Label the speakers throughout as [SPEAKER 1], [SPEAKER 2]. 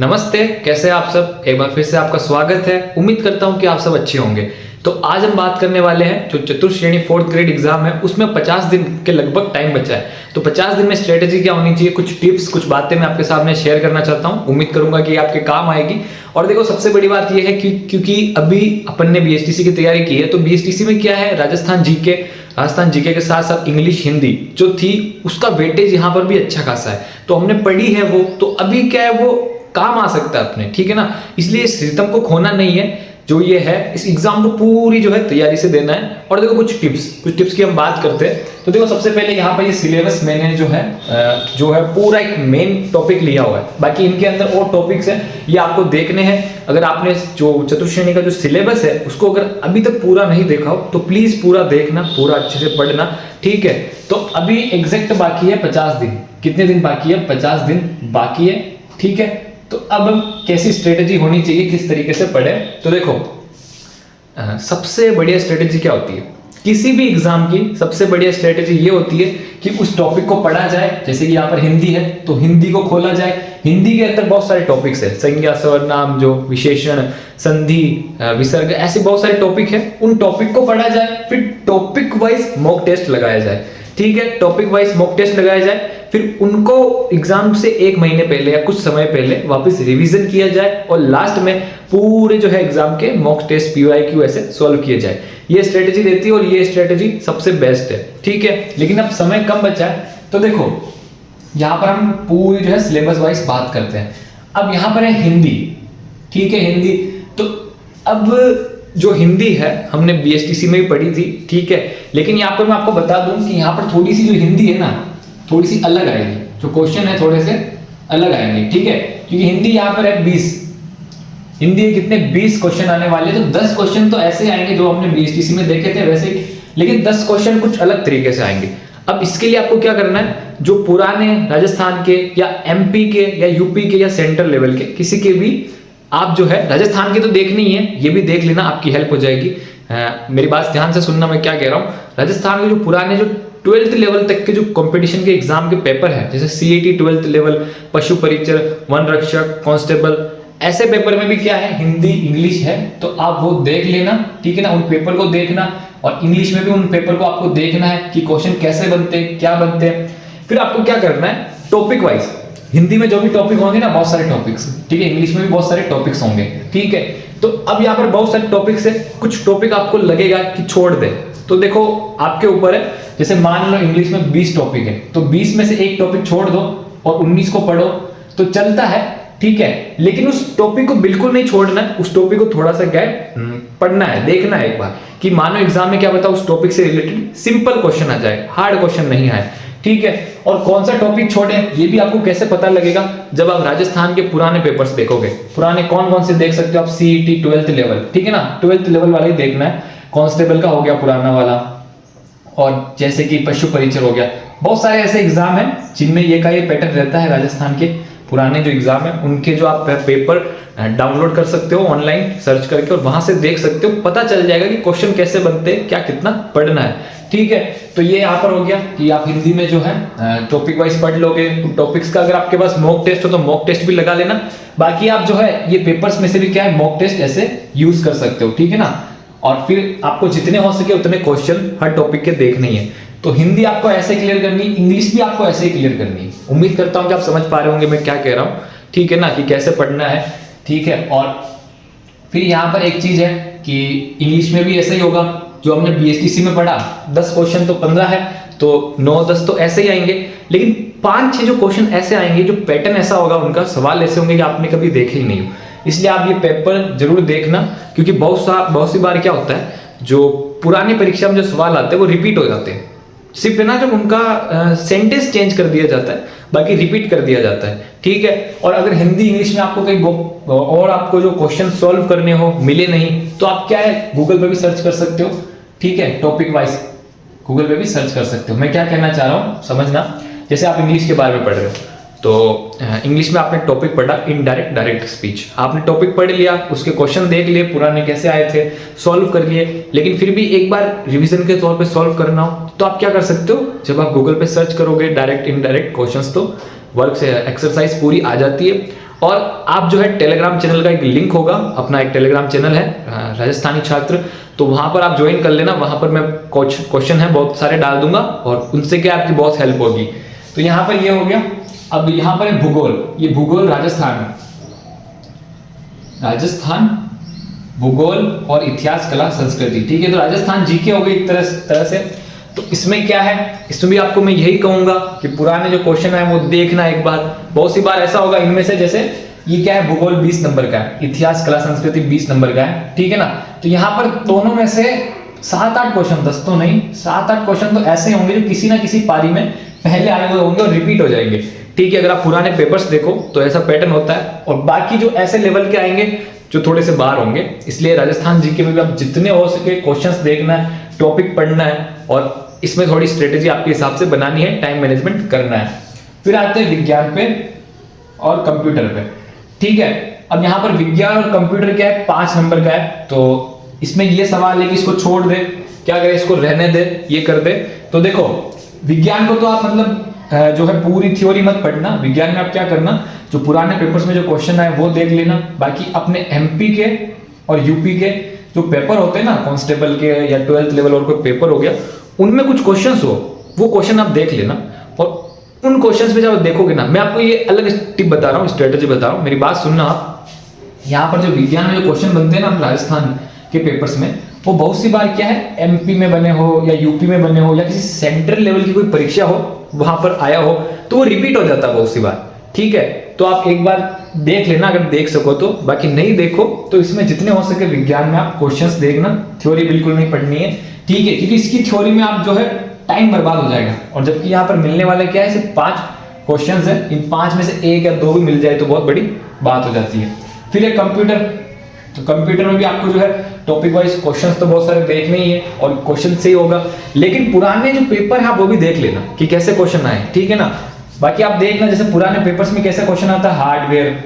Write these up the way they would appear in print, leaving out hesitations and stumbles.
[SPEAKER 1] नमस्ते, कैसे हैं आप सब। एक बार फिर से आपका स्वागत है। उम्मीद करता हूं कि आप सब अच्छे होंगे। तो आज हम बात करने वाले हैं जो चतुर्थ श्रेणी 4th ग्रेड एग्जाम है, उसमें 50 दिन के लगभग टाइम बचा है। तो 50 दिन में स्ट्रेटेजी क्या होनी चाहिए, कुछ टिप्स, कुछ बातें मैं आपके सामने शेयर करना चाहता हूं। उम्मीद करूंगा कि आपके काम आएगी। और देखो, सबसे बड़ी बात यह है कि क्योंकि अभी अपन ने बीएसटीसी की तैयारी की है, तो बीएसटीसी में क्या है, राजस्थान जीके के साथ साथ इंग्लिश हिंदी जो थी उसका वेटेज यहाँ पर भी अच्छा खासा है। तो हमने पढ़ी है वो, तो अभी क्या है वो काम आ सकता है अपने, ठीक है ना। इसलिए इस रिदम को खोना नहीं है। जो ये है, इस एग्जाम को पूरी जो है तैयारी से देना है। और देखो कुछ टिप्स की हम बात करते हैं। तो देखो, सबसे पहले यहाँ पर ये सिलेबस मैंने जो है पूरा एक मेन टॉपिक लिया हुआ है। बाकी इनके अंदर और टॉपिक्स हैं, ये आपको देखने हैं। अगर आपने जो चतुर्थ श्रेणी का जो सिलेबस है उसको अगर अभी तक पूरा नहीं देखा हो तो प्लीज पूरा देखना, पूरा अच्छे से पढ़ना, ठीक है। तो अभी एग्जैक्ट बाकी है 50 दिन। कितने दिन बाकी है? 50 दिन बाकी है, ठीक है। तो अब कैसी स्ट्रेटेजी होनी चाहिए, किस तरीके से पढ़े। तो देखो, सबसे बढ़िया स्ट्रेटेजी क्या होती है किसी भी एग्जाम की? सबसे बढ़िया स्ट्रेटेजी ये होती है कि उस टॉपिक को पढ़ा जाए। जैसे कि यहाँ पर हिंदी है तो हिंदी को खोला जाए। हिंदी के अंदर बहुत सारे टॉपिक्स है, संज्ञा, सर्वनाम, जो विशेषण, संधि, विसर्ग, ऐसे बहुत सारे टॉपिक है। उन टॉपिक को पढ़ा जाए, फिर टॉपिक वाइज मॉक टेस्ट लगाया जाए, ठीक है। टॉपिक वाइज मॉक टेस्ट लगाया जाए, फिर उनको एग्जाम से 1 महीने पहले या कुछ समय पहले वापस रिवीजन किया जाए, और लास्ट में पूरे जो है एग्जाम के मॉक टेस्ट पीवाईक्यू ऐसे सॉल्व किए जाए। ये स्ट्रेटेजी देती है और ये स्ट्रेटेजी सबसे बेस्ट है, ठीक है। लेकिन अब समय कम बचा है, तो देखो यहाँ पर हम पूरी जो है सिलेबस वाइज बात करते हैं। अब यहाँ पर है हिंदी, ठीक है, हिंदी। तो अब जो हिंदी है हमने बीएसटीसी में भी पढ़ी थी, ठीक है। लेकिन यहाँ पर मैं आपको बता दूं कि यहाँ पर थोड़ी सी जो हिंदी है ना, थोड़ी सी अलग आएगी। जो क्वेश्चन है थोड़े से अलग आएंगे, ठीक है। क्योंकि हिंदी यहाँ पर है 20, हिंदी के कितने 20 क्वेश्चन आने वाले। तो 10 क्वेश्चन तो ऐसे आएंगे जो हमने बीएसटीसी में देखे थे वैसे ही, लेकिन 10 क्वेश्चन कुछ अलग तरीके से आएंगे। अब इसके लिए आपको क्या करना है, जो पुराने राजस्थान के या एमपी के या यूपी के या सेंट्रल लेवल के किसी के भी, आप जो है राजस्थान की तो देखनी ही है, ये भी देख लेना, आपकी हेल्प हो जाएगी। मेरी बात ध्यान से सुनना, मैं क्या कह रहा हूँ। राजस्थान के जो पुराने जो 12th लेवल तक के जो कंपटीशन के एग्जाम के पेपर है, जैसे सीईटी 12th लेवल, पशु परिचर, वन रक्षक, कांस्टेबल, ऐसे पेपर में भी क्या है, हिंदी इंग्लिश है। तो आप वो देख लेना, ठीक है ना। उन पेपर को देखना, और इंग्लिश में भी उन पेपर को आपको देखना है कि क्वेश्चन कैसे बनते हैं, क्या बनते हैं। फिर आपको क्या करना है, टॉपिक वाइज हिंदी में जो भी टॉपिक होंगे ना, बहुत सारे टॉपिक्स, ठीक है। इंग्लिश में भी बहुत सारे टॉपिक्स होंगे, ठीक है। तो अब यहाँ पर बहुत सारे टॉपिक्स है, कुछ टॉपिक आपको लगेगा कि छोड़ दे, तो देखो आपके ऊपर है। जैसे मान लो इंग्लिश में 20 टॉपिक है, तो 20 में से एक टॉपिक छोड़ दो और 19 को पढ़ो, तो चलता है, ठीक है। लेकिन उस टॉपिक को बिल्कुल नहीं छोड़ना है, उस टॉपिक को थोड़ा सा गैप पढ़ना है, देखना है एक बार कि मानो एग्जाम में क्या बताओ, उस टॉपिक से रिलेटेड सिंपल क्वेश्चन आ जाए, हार्ड क्वेश्चन नहीं आए, ठीक है। और कौन सा टॉपिक छोड़े ये भी आपको कैसे पता लगेगा, जब आप राजस्थान के पुराने पेपर्स देखोगे। पुराने कौन कौन से देख सकते हो आप? सीईटी 12th लेवल, ठीक है ना, 12th लेवल वाले देखना है। कांस्टेबल का हो गया पुराना वाला, और जैसे कि पशु परिचर हो गया। बहुत सारे ऐसे एग्जाम हैं जिनमें ये पैटर्न रहता है। राजस्थान के पुराने जो एग्जाम है उनके जो आप पेपर डाउनलोड कर सकते हो ऑनलाइन सर्च करके, और वहां से देख सकते हो, पता चल जाएगा कि क्वेश्चन कैसे बनते हैं, क्या कितना पढ़ना है, ठीक है। तो ये यहाँ पर हो गया कि आप हिंदी में जो है टॉपिक वाइज पढ़ लोगे। टॉपिक्स का अगर आपके पास मॉक टेस्ट हो तो मॉक टेस्ट भी लगा लेना। बाकी आप जो है ये पेपर्स में से भी क्या है, मॉक टेस्ट ऐसे यूज कर सकते हो, ठीक है ना। और फिर आपको जितने हो सके उतने क्वेश्चन हर टॉपिक के देखने ही है। तो हिंदी आपको ऐसे क्लियर करनी, इंग्लिश भी आपको ऐसे ही क्लियर करनी है। उम्मीद करता हूं कि आप समझ पा रहे होंगे मैं क्या कह रहा हूं, ठीक है ना, कि कैसे पढ़ना है, ठीक है। और फिर यहाँ पर एक चीज है कि इंग्लिश में भी ऐसा ही होगा, जो हमने बीएसटीसी में पढ़ा 10 क्वेश्चन तो 15 है, तो 9-10 तो ऐसे ही आएंगे। लेकिन 5-6 जो क्वेश्चन ऐसे आएंगे, जो पैटर्न ऐसा होगा, उनका सवाल ऐसे होंगे कि आपने कभी देखे ही नहीं हो। इसलिए आप ये पेपर जरूर देखना, क्योंकि बहुत सी बार क्या होता है, जो पुरानी परीक्षा में जो सवाल आते हैं वो रिपीट हो जाते हैं। सिर्फ है ना, जब उनका सेंटेंस चेंज कर दिया जाता है, बाकी रिपीट कर दिया जाता है, ठीक है। और अगर हिंदी इंग्लिश में आपको कहीं और आपको जो क्वेश्चन सॉल्व करने हो मिले नहीं, तो आप क्या है, गूगल पे भी सर्च कर सकते हो, ठीक है। टॉपिक वाइज गूगल पे भी सर्च कर सकते हो। मैं क्या कहना चाह रहा हूँ समझना। जैसे आप इंग्लिश के बारे में पढ़ रहे हो, तो इंग्लिश में आपने टॉपिक पढ़ा इनडायरेक्ट डायरेक्ट स्पीच, आपने टॉपिक पढ़ लिया, उसके क्वेश्चन देख लिए, पुराने कैसे आए थे, सॉल्व कर लिए। लेकिन फिर भी एक बार रिवीजन के तौर पे सॉल्व करना हो तो आप क्या कर सकते हो, जब आप गूगल पे सर्च करोगे डायरेक्ट इनडायरेक्ट क्वेश्चंस, तो वर्क से एक्सरसाइज पूरी आ जाती है। और आप जो है टेलीग्राम चैनल का एक लिंक होगा, अपना एक टेलीग्राम चैनल है राजस्थानी छात्र, तो वहां पर आप ज्वाइन कर लेना। वहां पर मैं क्वेश्चन है बहुत सारे डाल दूंगा और उनसे क्या आपकी बहुत हेल्प होगी। तो यहाँ पर ये हो गया। अब यहाँ पर है भूगोल, ये भूगोल राजस्थान, भूगोल और इतिहास, कला, संस्कृति, ठीक है। तो राजस्थान जीके हो गई एक तरह से। तो इसमें क्या है, इसमें भी आपको मैं यही कहूंगा कि पुराने जो क्वेश्चन है वो देखना एक बार। बहुत सी बार ऐसा होगा इनमें से, जैसे ये क्या है, भूगोल 20 नंबर का है, इतिहास, कला, संस्कृति 20 नंबर का है, ठीक है ना। तो यहाँ पर दोनों में से 7-8 क्वेश्चन, 10 तो नहीं, 7-8 क्वेश्चन तो ऐसे होंगे जो किसी ना किसी पारी में पहले आए हुए होंगे और रिपीट हो जाएंगे, ठीक है। अगर आप पुराने पेपर्स देखो तो ऐसा पैटर्न होता है। और बाकी जो ऐसे लेवल के आएंगे जो थोड़े से बाहर होंगे, इसलिए राजस्थान जीके में भी आप जितने हो सके क्वेश्चंस देखना है, टॉपिक पढ़ना है और इसमें थोड़ी स्ट्रेटेजी आपके हिसाब से बनानी है, टाइम मैनेजमेंट करना है। फिर आते हैं विज्ञान पे और कंप्यूटर पे, ठीक है। अब यहाँ पर विज्ञान और कंप्यूटर क्या है, 5 नंबर का है। तो इसमें ये सवाल है कि इसको छोड़ दे, क्या करे, इसको रहने दे, ये कर दे। तो देखो विज्ञान को तो आप मतलब जो है पूरी थ्योरी मत पढ़ना। विज्ञान में आप क्या करना, जो पुराने पेपर्स में जो क्वेश्चन आए वो देख लेना। बाकी अपने एमपी के और यूपी के जो पेपर होते हैं ना, कांस्टेबल के या 12th लेवल और कोई पेपर हो गया, उनमें कुछ क्वेश्चंस हो, वो क्वेश्चन आप देख लेना। और उन क्वेश्चंस पे जब देखोगे ना, मैं आपको ये अलग टिप बता रहा हूँ, स्ट्रेटेजी बता रहा हूँ, मेरी बात सुनना आप। यहाँ पर जो विज्ञान में जो क्वेश्चन बनते हैं ना राजस्थान के पेपर्स में, वो बहुत सी बार क्या है, एमपी में बने हो या यूपी में बने हो या किसी सेंट्रल लेवल की कोई परीक्षा हो वहां पर आया हो, तो वो रिपीट हो जाता है बहुत सी बार, ठीक है। तो आप एक बार देख लेना अगर देख सको तो, बाकी नहीं देखो तो इसमें जितने हो सके विज्ञान में आप क्वेश्चंस देखना, थ्योरी बिल्कुल नहीं पढ़नी है, ठीक है। क्योंकि इसकी थ्योरी में आप जो है टाइम बर्बाद हो जाएगा। और जबकि यहाँ पर मिलने वाले क्या है, सिर्फ 5 क्वेश्चंस है, इन 5 में से 1 या 2 भी मिल जाए तो बहुत बड़ी बात हो जाती है। फिर एक कंप्यूटर, तो कंप्यूटर में भी आपको जो है टॉपिक वाइज क्वेश्चंस तो बहुत सारे देखने ही है और क्वेश्चन से ही होगा, लेकिन पुराने जो पेपर है वो भी देख लेना कि कैसे क्वेश्चन आए, ठीक है ना। बाकी आप देखना जैसे पुराने पेपर्स में कैसे क्वेश्चन आता है, हार्डवेयर,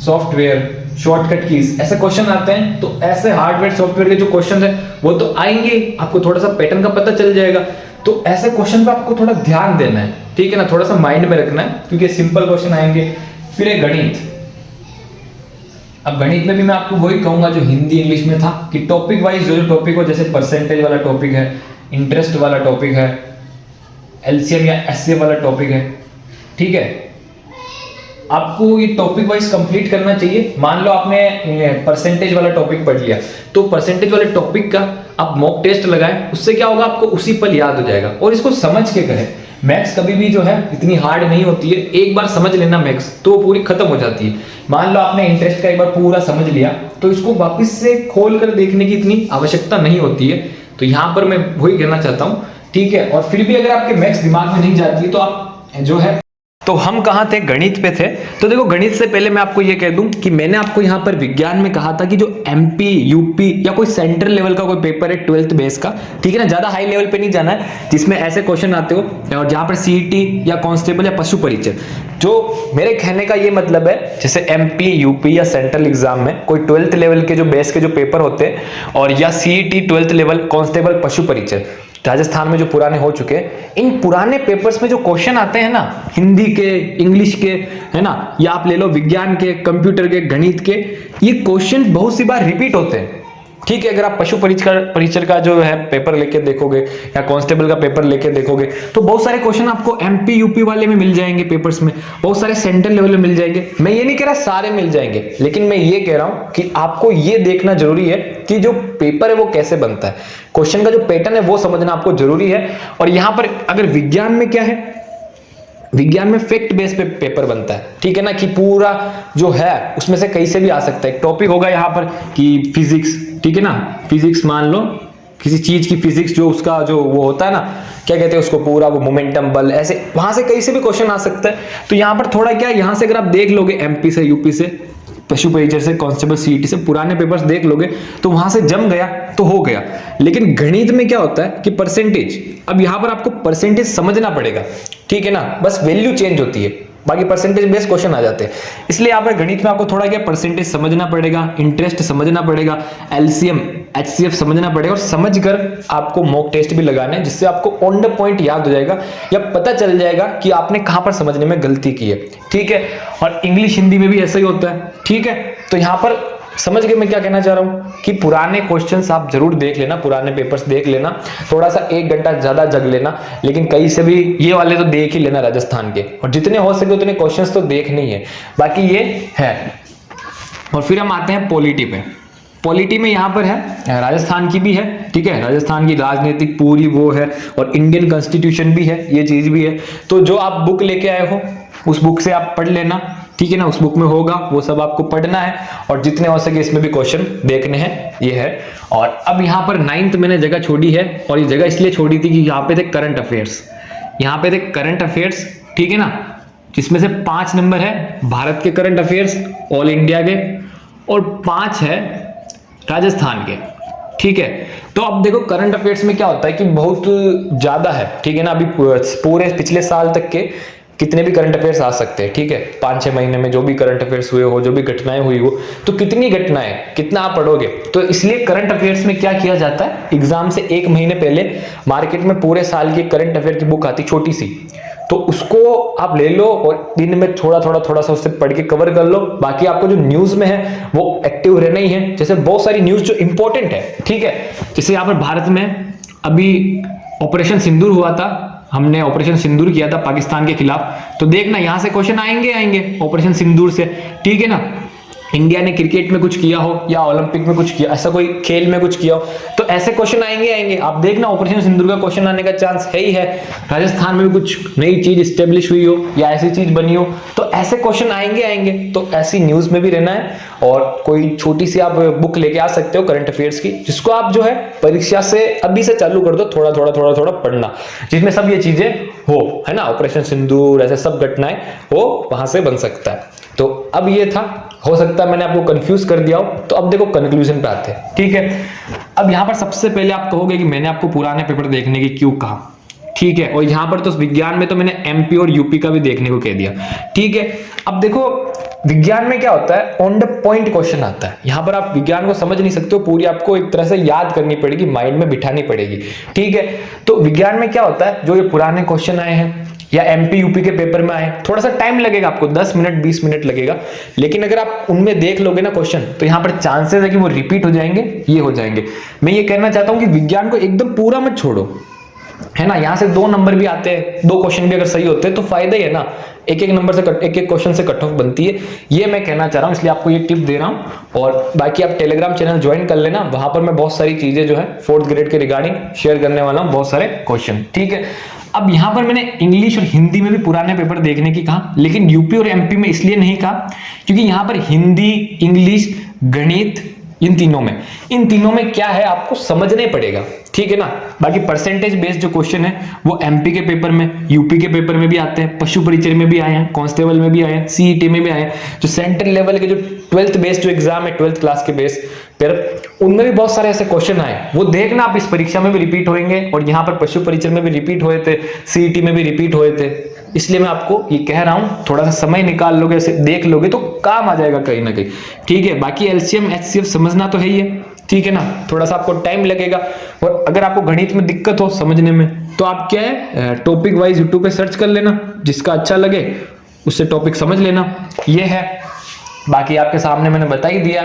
[SPEAKER 1] सॉफ्टवेयर, शॉर्टकट कीज, ऐसे क्वेश्चन आते हैं। तो ऐसे हार्डवेयर सॉफ्टवेयर के जो क्वेश्चन है वो तो आएंगे, आपको थोड़ा सा पैटर्न का पता चल जाएगा। तो ऐसे क्वेश्चन पे आपको थोड़ा ध्यान देना है, ठीक है ना, थोड़ा सा माइंड में रखना है, क्योंकि सिंपल क्वेश्चन आएंगे। फिर एक गणित, अब गणित में भी मैं आपको वही कहूंगा जो हिंदी इंग्लिश में था, कि टॉपिक वाइज जो टॉपिक हो, जैसे परसेंटेज वाला टॉपिक है, इंटरेस्ट वाला टॉपिक है, एलसीएम या एचसीएफ वाला टॉपिक है, ठीक है। आपको ये टॉपिक वाइज कंप्लीट करना चाहिए। मान लो आपने परसेंटेज वाला टॉपिक पढ़ लिया, तो परसेंटेज वाले टॉपिक का आप मॉक टेस्ट लगाएं, उससे क्या होगा, आपको उसी पल याद हो जाएगा। और इसको समझ के करें, मैथ्स कभी भी जो है इतनी हार्ड नहीं होती है, एक बार समझ लेना मैथ्स तो पूरी खत्म हो जाती है। मान लो आपने इंटरेस्ट का एक बार पूरा समझ लिया, तो इसको वापस से खोल कर देखने की इतनी आवश्यकता नहीं होती है। तो यहाँ पर मैं वही कहना चाहता हूँ, ठीक है। और फिर भी अगर आपके मैथ्स दिमाग में नहीं जाती तो आप जो है, तो हम कहाँ थे, गणित पे थे। तो देखो गणित से पहले मैं आपको ये कह दूं कि मैंने आपको यहाँ पर विज्ञान में कहा था कि जो एमपी, यूपी या कोई सेंट्रल लेवल का कोई पेपर है 12th बेस का, ठीक है ना, ज्यादा हाई लेवल पे नहीं जाना है, जिसमें ऐसे क्वेश्चन आते हो और जहां पर सीईटी या कांस्टेबल या पशु परिचय। जो मेरे कहने का ये मतलब है, जैसे एमपी, यूपी या सेंट्रल एग्जाम में कोई 12th लेवल के जो बेस के जो पेपर होते हैं, और या सीईटी 12th लेवल, कांस्टेबल, पशु परिचय राजस्थान में जो पुराने हो चुके हैं, इन पुराने पेपर्स में जो क्वेश्चन आते हैं ना, हिंदी के, इंग्लिश के, है ना, या आप ले लो विज्ञान के, कंप्यूटर के, गणित के, ये क्वेश्चन बहुत सी बार रिपीट होते हैं, ठीक है। अगर आप पशु परिचय का जो है पेपर लेके देखोगे या कांस्टेबल का पेपर लेके देखोगे, तो बहुत सारे क्वेश्चन आपको एमपी, यूपी वाले में मिल जाएंगे पेपर्स में, बहुत सारे सेंट्रल लेवल में मिल जाएंगे। मैं ये नहीं कह रहा सारे मिल जाएंगे, लेकिन मैं ये कह रहा हूं कि आपको ये देखना जरूरी है कि जो पेपर है वो कैसे बनता है, क्वेश्चन का जो पैटर्न है वो समझना आपको जरूरी है। और यहां पर अगर विज्ञान में क्या है, विज्ञान में फैक्ट बेस पे पेपर बनता है, ठीक है ना, कि पूरा जो है उसमें से कहीं से भी आ सकता है। टॉपिक होगा यहाँ पर कि फिजिक्स, ठीक है ना, फिजिक्स मान लो किसी चीज की फिजिक्स, जो उसका जो वो होता है ना, क्या कहते हैं उसको, पूरा वो मोमेंटम बल, ऐसे वहां से कहीं से भी क्वेश्चन आ सकता है। तो यहाँ पर थोड़ा क्या, यहाँ से अगर आप देख लोगे एमपी से, यूपी से, पशु परिचय से, कांस्टेबल, सीईटी से पुराने पेपर्स देख लोगे, तो वहां से जम गया तो हो गया। लेकिन गणित में क्या होता है कि परसेंटेज, अब यहां पर आपको परसेंटेज समझना पड़ेगा, ठीक है ना, बस वैल्यू चेंज होती है, बाकी परसेंटेज बेस्ड क्वेश्चन आ जाते हैं। इसलिए यहाँ पर गणित में आपको थोड़ा क्या परसेंटेज समझना पड़ेगा, इंटरेस्ट समझना पड़ेगा, एलसीएम एचसीएफ समझना पड़ेगा, और समझकर आपको मॉक टेस्ट भी लगाना है, जिससे आपको ऑन द पॉइंट याद हो जाएगा या पता चल जाएगा कि आपने कहां पर समझने में गलती की है। ठीक है, और इंग्लिश हिंदी में भी ऐसा ही होता है। ठीक है, तो यहां पर समझ गए मैं क्या कहना चाह रहा हूं कि पुराने क्वेश्चंस आप जरूर देख लेना, पुराने पेपर्स देख लेना, थोड़ा सा 1 घंटा ज्यादा जग लेना, लेकिन कहीं से भी ये वाले तो देख ही लेना राजस्थान के, और जितने हो सके उतने क्वेश्चंस तो देखने ही है। बाकी ये है। और फिर हम आते हैं पॉलिटी पे। पॉलिटी में यहाँ पर है राजस्थान की भी है। ठीक है, राजस्थान की राजनीतिक पूरी वो है, और इंडियन कॉन्स्टिट्यूशन भी है, ये चीज भी है। तो जो आप बुक लेके आए हो उस बुक से आप पढ़ लेना। ठीक है ना, उस बुक में होगा वो सब आपको पढ़ना है, और जितने हो सके इसमें भी क्वेश्चन देखने हैं, ये है। और अब यहाँ पर 9th मैंने जगह छोड़ी है, और ये जगह इसलिए छोड़ी थी कि यहाँ पे थे करंट अफेयर्स, यहाँ पे थे करंट अफेयर्स। ठीक है ना, जिसमें से 5 नंबर है भारत के करंट अफेयर्स, ऑल इंडिया के, और 5 है राजस्थान के। ठीक है, तो अब देखो करंट अफेयर्स में क्या होता है कि बहुत ज्यादा है। ठीक है ना, अभी पूरे पिछले साल तक के कितने भी करंट अफेयर्स आ सकते हैं। ठीक है, 5-6 महीने में जो भी करंट अफेयर्स हुए हो, जो भी घटनाएं हुई हो, तो कितनी घटनाएं, कितना आप पढ़ोगे। तो इसलिए करंट अफेयर्स में क्या किया जाता है, एग्जाम से 1 महीने पहले मार्केट में पूरे साल की करंट अफेयर की बुक आती, छोटी सी, तो उसको आप ले लो और दिन में थोड़ा सा उससे पढ़ के कवर कर लो। बाकी आपको जो न्यूज में है वो एक्टिव रहना ही है। जैसे बहुत सारी न्यूज जो इंपॉर्टेंट है, ठीक है, जैसे यहाँ पर भारत में अभी ऑपरेशन सिंदूर हुआ था, हमने ऑपरेशन सिंदूर किया था पाकिस्तान के खिलाफ, तो देखना यहां से क्वेश्चन आएंगे ऑपरेशन सिंदूर से। ठीक है ना, इंडिया ने क्रिकेट में कुछ किया हो या ओलंपिक में कुछ किया, ऐसा कोई खेल में कुछ किया हो, तो ऐसे क्वेश्चन आएंगे। आप देखना ऑपरेशन सिंदूर का क्वेश्चन आने का चांस है ही है। राजस्थान में भी कुछ नई चीज स्टेब्लिश हुई हो या ऐसी चीज बनी हो, तो ऐसे क्वेश्चन आएंगे। तो ऐसी न्यूज में भी रहना है, और कोई छोटी सी आप बुक लेके आ सकते हो करंट अफेयर्स की, जिसको आप जो है परीक्षा से अभी से चालू कर दो, थोड़ा पढ़ना, जिसमें सब ये चीजें हो, है ना, ऑपरेशन सिंदूर, ऐसे सब घटनाएं हो, वहां से बन सकता है। तो अब ये था, हो सकता है मैंने आपको कंफ्यूज कर दिया हो। तो अब देखो कंक्लूजन पे आते हैं। ठीक है, अब यहां पर सबसे पहले आप कहोगे कि मैंने आपको पुराने पेपर देखने की क्यों कहा। ठीक है, और यहां पर तो विज्ञान में तो मैंने एमपी और यूपी का भी देखने को कह दिया। ठीक है, अब देखो विज्ञान में क्या होता है, ऑन द पॉइंट क्वेश्चन आता है। यहां पर आप विज्ञान को समझ नहीं सकते हो, पूरी आपको एक तरह से याद करनी पड़ेगी, माइंड में बिठानी पड़ेगी। ठीक है, तो विज्ञान में क्या होता है, जो ये पुराने क्वेश्चन आए हैं या एमपी यूपी के पेपर में आए, थोड़ा सा टाइम लगेगा आपको, 10 मिनट 20 मिनट लगेगा, लेकिन अगर आप उनमें देख लोगे ना क्वेश्चन, तो यहाँ पर चांसेस है कि वो रिपीट हो जाएंगे, ये हो जाएंगे। मैं ये कहना चाहता हूँ कि विज्ञान को एकदम पूरा मत छोड़ो, है ना। यहाँ से 2 नंबर भी आते हैं, 2 क्वेश्चन भी अगर सही होते हैं तो फायदा ही है ना, एक नंबर से एक क्वेश्चन से कट ऑफ बनती है, ये मैं कहना चाह रहा हूँ, इसलिए आपको ये टिप दे रहा हूँ। और बाकी आप टेलीग्राम चैनल ज्वाइन कर लेना, वहां पर मैं बहुत सारी चीजें जो है 4th ग्रेड के रिगार्डिंग शेयर करने वाला हूँ, बहुत सारे क्वेश्चन। ठीक है, अब यहां पर मैंने इंग्लिश और हिंदी में भी पुराने पेपर देखने की कहा, लेकिन यूपी और एमपी में इसलिए नहीं कहा क्योंकि यहां पर हिंदी, इंग्लिश, गणित, इन तीनों में क्या है आपको समझना ही पड़ेगा। ठीक है ना, बाकी परसेंटेज बेस्ड जो क्वेश्चन है वो एमपी के पेपर में, यूपी के पेपर में भी आते हैं, पशु परिचय में भी आए हैं, कांस्टेबल में भी आए हैं, सीईटी में भी आए हैं। जो सेंट्रल लेवल के जो 12th बेस्ड जो एग्जाम है, 12th क्लास के बेस पर, उनमें भी बहुत सारे ऐसे क्वेश्चन आए, वो देखना आप, इस परीक्षा में भी रिपीट होंगे, और यहाँ पर पशु परिचय में भी रिपीट हुए थे, सीईटी में भी रिपीट हुए थे। इसलिए मैं आपको ये कह रहा हूं, थोड़ा सा समय निकाल लोगे, ऐसे देख लोगे तो काम आ जाएगा कहीं ना कहीं। ठीक है, बाकी एलसीएम एचसीएफ समझना तो है ही है। ठीक है ना, थोड़ा सा आपको टाइम लगेगा, और अगर आपको गणित में दिक्कत हो समझने में, तो आप क्या है टॉपिक वाइज यूट्यूब पे सर्च कर लेना, जिसका अच्छा लगे उससे टॉपिक समझ लेना, ये है। बाकी आपके सामने मैंने बता ही दिया।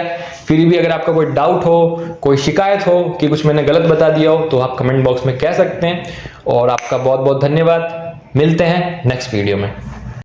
[SPEAKER 1] फिर भी अगर आपका कोई डाउट हो, कोई शिकायत हो कि कुछ मैंने गलत बता दिया हो, तो आप कमेंट बॉक्स में कह सकते हैं। और आपका बहुत बहुत धन्यवाद, मिलते हैं नेक्स्ट वीडियो में।